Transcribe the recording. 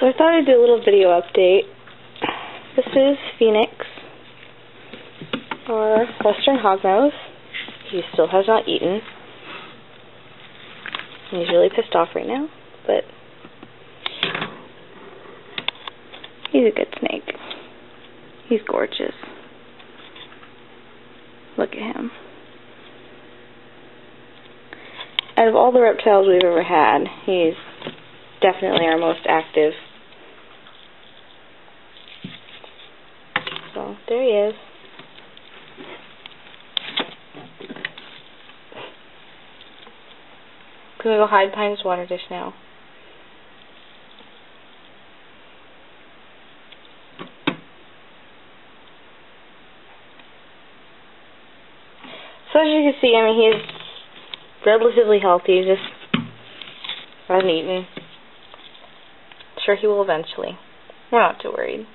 So I thought I'd do a little video update. This is Phoenix, our western hognose. He still has not eaten. He's really pissed off right now, but he's a good snake. He's gorgeous. Look at him. Out of all the reptiles we've ever had, he's definitely our most active. So, there he is. Gonna go hide behind his water dish now. So as you can see, I mean, he's relatively healthy, just hasn't eaten. Sure, he will eventually. We're not too worried.